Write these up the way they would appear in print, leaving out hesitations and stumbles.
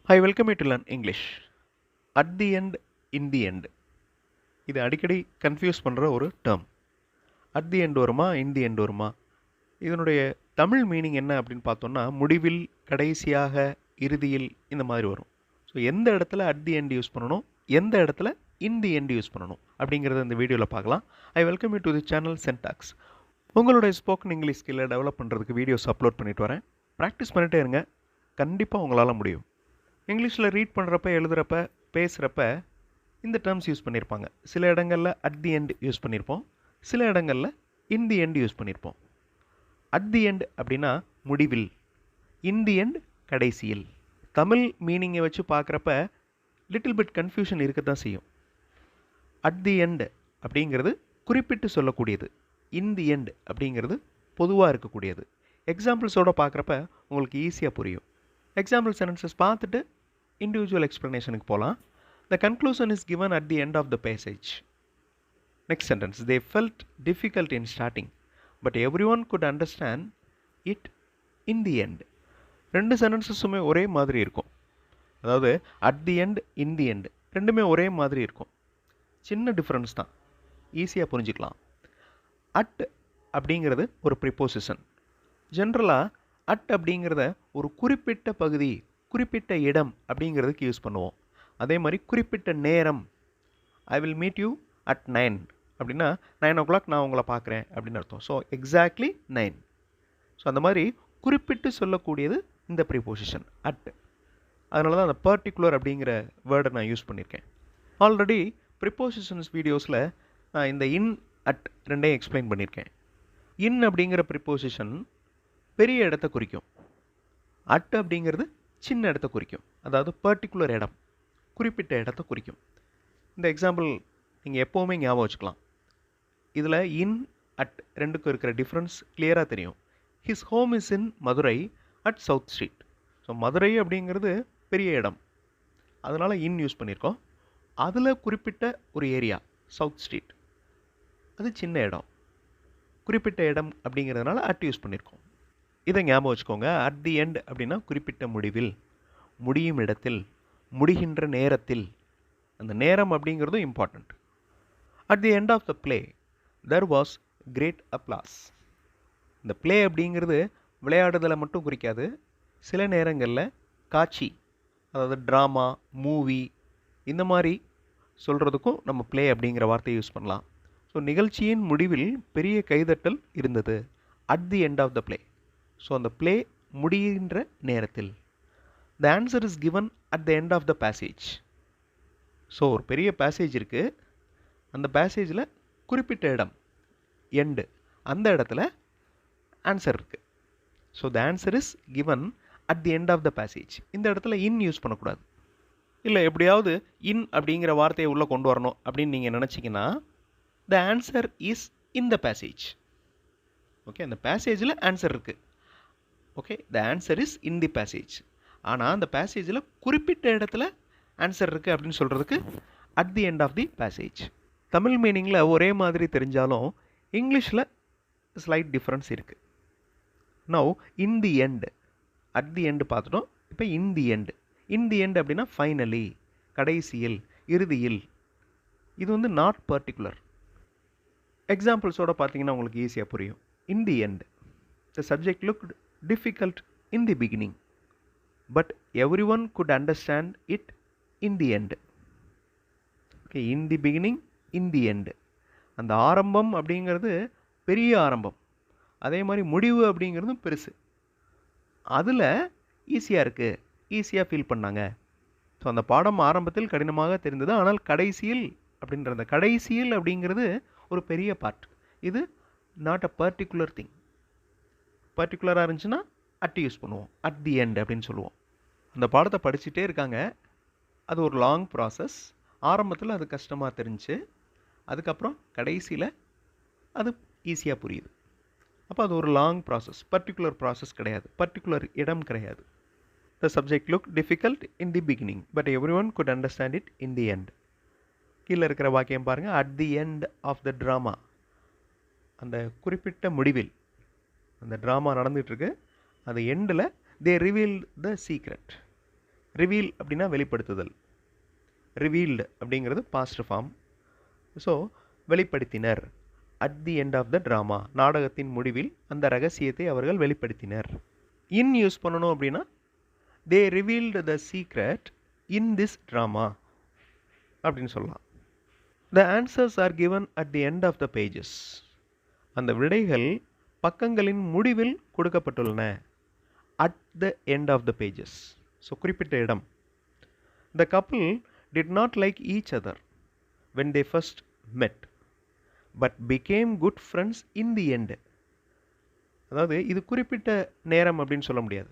Hi, welcome you to learn English. At the end, in the end. இது அடிக்கடி confuse பண்ணுற ஒரு term. At the end வருமா, இன் the end வருமா? இதனுடைய தமிழ் மீனிங் என்ன அப்படின்னு பார்த்தோம்னா, முடிவில், கடைசியாக, இறுதியில் இந்த மாதிரி வரும். ஸோ எந்த இடத்துல அட் தி எண்ட் யூஸ் பண்ணணும், எந்த இடத்துல இன் தி எண்ட் யூஸ் பண்ணணும் அப்படிங்கிறத இந்த வீடியோவில் பார்க்கலாம். I welcome you to the channel சென்டாக்ஸ். உங்களுடைய ஸ்போக்கன் இங்கிலீஷ் ஸ்கில்லை டெவலப் பண்ணுறதுக்கு வீடியோஸ் அப்லோட் பண்ணிட்டு வரேன். ப்ராக்டிஸ் பண்ணிட்டே இருங்க, கண்டிப்பாக உங்களால் முடியும். இங்கிலீஷில் ரீட் பண்ணுறப்ப, எழுதுகிறப்ப, பேசுகிறப்ப இந்த டேர்ம்ஸ் யூஸ் பண்ணியிருப்பாங்க. சில இடங்களில் அட் தி எண்ட் யூஸ் பண்ணியிருப்போம், சில இடங்களில் இன் தி எண்ட் யூஸ் பண்ணியிருப்போம். அட் தி எண்ட் அப்படின்னா முடிவில், இன் தி எண்ட் கடைசியில். தமிழ் மீனிங்கை வச்சு பார்க்குறப்ப லிட்டில் பிட் கன்ஃபியூஷன் இருக்க தான் செய்யும். அட் தி எண்ட் அப்படிங்கிறது குறிப்பிட்டு சொல்லக்கூடியது, இன் தி எண்ட் அப்படிங்கிறது பொதுவாக இருக்கக்கூடியது. எக்ஸாம்பிள்ஸோடு பார்க்குறப்ப உங்களுக்கு ஈஸியாக புரியும். எக்ஸாம்பிள் சென்டென்சஸ் பார்த்துட்டு இண்டிவிஜுவல் எக்ஸ்ப்ளனேஷனுக்கு போகலாம். The conclusion is given at the end of the passage. Next sentence. They felt difficult in starting, but everyone could understand it in the end. ரெண்டு சென்டென்சஸுமே ஒரே மாதிரி இருக்கும். அதாவது at the end, in the end ரெண்டுமே ஒரே மாதிரி இருக்கும். சின்ன டிஃப்ரென்ஸ் தான், ஈஸியாக புரிஞ்சுக்கலாம். அட் அப்படிங்கிறது ஒரு ப்ரிப்போசிஷன். ஜென்ரலாக அட் அப்படிங்கிறத ஒரு குறிப்பிட்ட பகுதி, குறிப்பிட்ட இடம் அப்படிங்கிறதுக்கு யூஸ் பண்ணுவோம். அதே மாதிரி குறிப்பிட்ட நேரம், I will meet you at 9 அப்படின்னா 9 o'clock நான் உங்களை பார்க்குறேன் அப்படின்னு அர்த்தம். So exactly 9. ஸோ அந்த மாதிரி குறிப்பிட்டு சொல்லக்கூடியது இந்த ப்ரிப்போசிஷன் அட். அதனால தான் அந்த பர்டிகுலர் அப்படிங்கிற வேர்டை நான் யூஸ் பண்ணியிருக்கேன். ஆல்ரெடி ப்ரிப்போசிஷன்ஸ் வீடியோஸில் நான் இந்த இன், அட் ரெண்டையும் எக்ஸ்பிளைன் பண்ணியிருக்கேன். இன் அப்படிங்கிற ப்ரிப்போசிஷன் பெரிய இடத்தை குறிக்கும், அட் அப்படிங்கிறது சின்ன இடத்தை குறிக்கும். அதாவது பர்டிகுலர் இடம், குறிப்பிட்ட இடத்தை குறிக்கும். இந்த எக்ஸாம்பிள் நீங்கள் எப்போவுமே ஞாபகம் வச்சுக்கலாம். இதில் இன், அட் ரெண்டுக்கும் இருக்கிற டிஃப்ரென்ஸ் கிளியராக தெரியும். His home is in Madurai at south street. So Madurai அப்படிங்கிறது பெரிய இடம், அதனால் இன் யூஸ் பண்ணியிருக்கோம். அதில் குறிப்பிட்ட ஒரு ஏரியா சவுத் ஸ்ட்ரீட், அது சின்ன இடம். குறிப்பிட்ட இடம் அப்படிங்கிறதுனால அட் யூஸ் பண்ணியிருக்கோம். இதை ஞாபகம் வச்சுக்கோங்க. அட் தி எண்ட் அப்படின்னா குறிப்பிட்ட முடிவில், முடியும் இடத்தில், முடிகின்ற நேரத்தில். அந்த நேரம் அப்படிங்கிறதும் important. At the end of the play there was great applause. இந்த பிளே அப்படிங்கிறது விளையாடுதலை மட்டும் குறிக்காது. சில நேரங்களில் காட்சி, அதாவது ட்ராமா, மூவி இந்த மாதிரி சொல்கிறதுக்கும் நம்ம பிளே அப்படிங்கிற வார்த்தையை யூஸ் பண்ணலாம். ஸோ நிகழ்ச்சியின் முடிவில் பெரிய கைதட்டல் இருந்தது, at the end of the play. So அந்த பிளே முடிகின்ற நேரத்தில். The answer is given at the end of the passage. So ஒரு பெரிய பேசேஜ் இருக்குது, அந்த பேசேஜில் குறிப்பிட்ட இடம் எண்டு, அந்த இடத்துல ஆன்சர் இருக்குது. So the answer is given at the end of the passage. இந்த இடத்துல இன் யூஸ் பண்ணக்கூடாது. இல்லை எப்படியாவது இன் அப்படிங்கிற வார்த்தையை உள்ளே கொண்டு வரணும் அப்படின்னு நீங்கள் நினச்சிங்கன்னா the answer is in the passage. Okay, அந்த பேசேஜில் ஆன்சர் இருக்குது. Okay, the answer is in the passage. ஆனால் அந்த பேசேஜில் குறிப்பிட்ட இடத்துல ஆன்சர் இருக்குது அப்படின்னு சொல்கிறதுக்கு at the end of the passage. Tamil மீனிங்கில் ஒரே மாதிரி தெரிஞ்சாலும் இங்கிலீஷில் ஸ்லைட் டிஃப்ரென்ஸ் இருக்குது. Now in the end, at the end பார்த்துட்டோம். இப்போ in the end. In the end அப்படின்னா ஃபைனலி, கடைசியில், இறுதியில். இது வந்து நாட் பர்டிகுலர். எக்ஸாம்பிள்ஸோடு பார்த்தீங்கன்னா உங்களுக்கு ஈஸியாக புரியும். In the end, the subject looked difficult in the beginning, but everyone could understand it in the end. Okay, in the beginning, in the end. அந்த ஆரம்பம் அப்படிங்கிறது பெரிய ஆரம்பம், அதே மாதிரி முடிவு அப்படிங்கிறதும் பெருசு. அதில் ஈஸியாக இருக்குது, ஈஸியாக ஃபீல் பண்ணாங்க. ஸோ அந்த பாடம் ஆரம்பத்தில் கடினமாக தெரிந்தது, ஆனால் கடைசியில் அப்படின்ற அந்த கடைசியில் அப்படிங்கிறது ஒரு பெரிய பார்ட். இது நாட் அ பர்டிகுலர் திங். பர்டிகுலராக இருந்துச்சுன்னா அட் யூஸ் பண்ணுவோம், அட் தி எண்ட் அப்படின்னு சொல்லுவோம். அந்த பாடத்தை படிச்சுட்டே இருக்காங்க, அது ஒரு லாங் ப்ராசஸ். ஆரம்பத்தில் அது கஷ்டமாக தெரிஞ்சு, அதுக்கப்புறம் கடைசியில் அது ஈஸியாக புரியுது. அப்போ அது ஒரு லாங் ப்ராசஸ், பர்டிகுலர் ப்ராசஸ் கிடையாது, பர்டிகுலர் இடம் கிடையாது. The subject look difficult in the beginning, but every one could understand it in the end. கீழே இருக்கிற வாக்கியம் பாருங்கள். At the end of the drama, அந்த குறிப்பிட்ட முடிவில், அந்த ட்ராமா நடந்துகிட்ருக்கு, அது எண்டில் they revealed the secret. Reveal அப்படின்னா வெளிப்படுத்துதல். ரிவீல்டு அப்படிங்கிறது பாஸ்ட் ஃபார்ம். ஸோ வெளிப்படுத்தினர். At the end of the drama, நாடகத்தின் முடிவில் அந்த ரகசியத்தை அவர்கள் வெளிப்படுத்தினர். இன் யூஸ் பண்ணணும் அப்படின்னா they revealed the secret in this drama அப்படின்னு சொல்லலாம். The answers are given at the end of the pages. அந்த விடைகள் பக்கங்களின் முடிவில் கொடுக்கப்பட்டுள்ளன. At the end of the pages. So குறிப்பிட்ட இடம். The couple did not like each other when they first met but became good friends in the end. அதாவது இது குறிப்பிட்ட நேரம் அப்படின்னு சொல்ல முடியாது.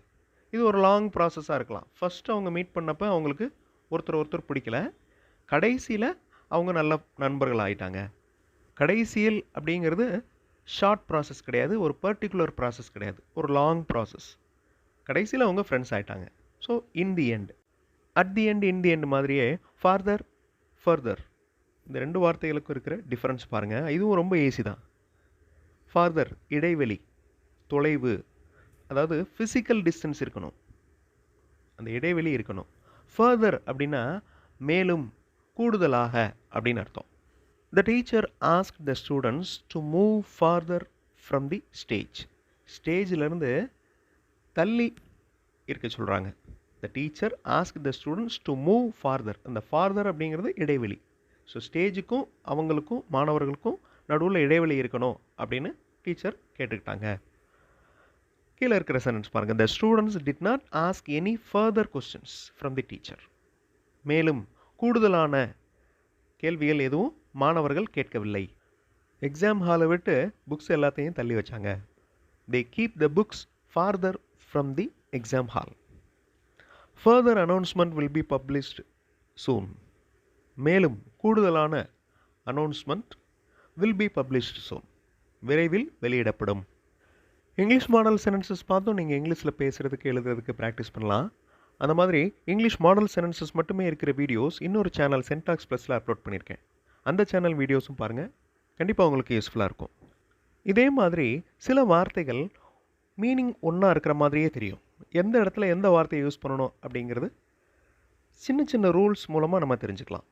இது ஒரு லாங் ப்ராசஸாக இருக்கலாம். ஃபஸ்ட்டு அவங்க மீட் பண்ணப்போ அவங்களுக்கு ஒருத்தர் பிடிக்கல, கடைசியில் அவங்க நல்ல நண்பர்கள் ஆகிட்டாங்க. கடைசியில் அப்படிங்கிறது ஷார்ட் ப்ராசஸ் கிடையாது, ஒரு பர்டிகுலர் ப்ராசஸ் கிடையாது, ஒரு லாங் ப்ராசஸ். கடைசியில் அவங்க ஃப்ரெண்ட்ஸ் ஆகிட்டாங்க. So in the end, at the end, in the end மாதிரியே ஃபார்தர், ஃபர்தர், இந்த ரெண்டு வார்த்தைகளுக்கும் இருக்கிற டிஃப்ரென்ஸ் பாருங்கள். இதுவும் ரொம்ப ஈஸி தான். ஃபார்தர் இடைவெளி, தொலைவு, அதாவது ஃபிசிக்கல் டிஸ்டன்ஸ் இருக்கணும், அந்த இடைவெளி இருக்கணும். ஃபர்தர் அப்படின்னா மேலும், கூடுதலாக அப்படின்னு அர்த்தம். The teacher ask the students to move farther from the stage. ஸ்டேஜிலேருந்து தள்ளி இருக்க சொல்கிறாங்க. The teacher ask the students to move farther. அந்த ஃபார்தர் அப்படிங்கிறது இடைவெளி. ஸோ ஸ்டேஜுக்கும் அவங்களுக்கும் மாணவர்களுக்கும் நடுவில் இடைவெளி இருக்கணும் அப்படின்னு டீச்சர் கேட்டுக்கிட்டாங்க. கீழே இருக்கிற சென்டென்ஸ் பாருங்கள். The students did not ask any further questions from the teacher. மேலும் கூடுதலான கேள்விகள் எதுவும் மாணவர்கள் கேட்கவில்லை. எக்ஸாம் ஹாலை விட்டு புக்ஸ் எல்லாத்தையும் தள்ளி வச்சாங்க. They keep the books farther from the exam hall. Further announcement will be published soon. மேலும் கூடுதலான announcement will be published soon, விரைவில் வெளியிடப்படும். இங்கிலீஷ் மாடல் சென்டென்சஸ் பார்த்தோம். நீங்கள் இங்கிலீஷில் பேசுகிறதுக்கு எழுதுறதுக்கு ப்ராக்டிஸ் பண்ணலாம். அந்த மாதிரி இங்கிலீஷ் மாடல் சென்டென்சஸ் மட்டுமே இருக்கிற வீடியோஸ் இன்னொரு சேனல் சென்டாக்ஸ் ப்ளஸில் அப்லோட் பண்ணியிருக்கேன். அந்த சேனல் வீடியோஸும் பாருங்கள், கண்டிப்பாக உங்களுக்கு யூஸ்ஃபுல்லாக இருக்கும். இதே மாதிரி சில வார்த்தைகள் மீனிங் ஒன்றா இருக்கிற மாதிரியே தெரியும். எந்த இடத்துல எந்த வார்த்தையை யூஸ் பண்ணணும் அப்படிங்கிறது சின்ன சின்ன ரூல்ஸ் மூலமாக நம்ம தெரிஞ்சுக்கலாம்.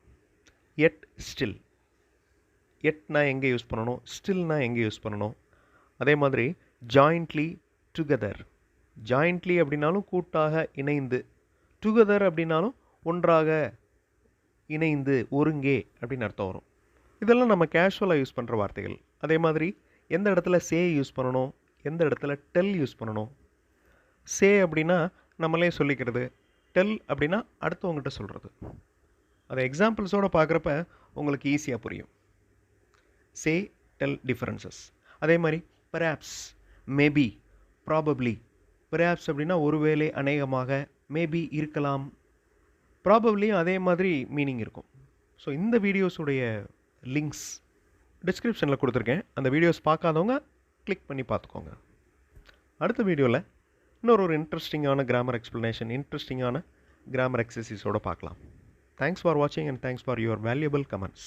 எட், ஸ்டில். எட்னா எங்கே யூஸ் பண்ணணும், ஸ்டில்னா எங்கே யூஸ் பண்ணணும். அதே மாதிரி ஜாயிண்ட்லி, டுகெதர். ஜாயிண்ட்லி அப்படின்னாலும் கூட்டாக, இணைந்து. டுகெதர் அப்படின்னாலும் ஒன்றாக, இணைந்து, ஒருங்கே அப்படின்னு அர்த்தம் வரும். இதெல்லாம் நம்ம கேஷுவலாக யூஸ் பண்ணுற வார்த்தைகள். அதே மாதிரி எந்த இடத்துல சே யூஸ் பண்ணணும், எந்த இடத்துல டெல் யூஸ் பண்ணணும். சே அப்படின்னா நம்மளே சொல்லிக்கிறது, டெல் அப்படின்னா அடுத்தவங்ககிட்ட சொல்கிறது. அதை எக்ஸாம்பிள்ஸோடு பார்க்குறப்ப உங்களுக்கு ஈஸியாக புரியும். சே, டெல் டிஃப்ரென்சஸ். அதே மாதிரி பெர்ஹாப்ஸ், மேபி, ப்ராபப்ளி. பெர்ஹாப்ஸ் அப்படின்னா ஒருவேளை, அநேகமாக. மேபி இருக்கலாம். ப்ராபப்ளியும் அதே மாதிரி மீனிங் இருக்கும். ஸோ இந்த வீடியோஸுடைய லிங்க்ஸ் டிஸ்கிரிப்ஷனில் கொடுத்துருக்கேன். அந்த வீடியோஸ் பார்க்காதவங்க கிளிக் பண்ணி பார்த்துக்கோங்க. அடுத்த வீடியோவில் இன்னொரு இன்ட்ரெஸ்டிங்கான கிராமர் எக்ஸ்ப்ளனேஷன், இன்ட்ரெஸ்டிங்கான கிராமர் எக்ஸசைஸோடு பார்க்கலாம். Thanks for watching and thanks for your valuable comments.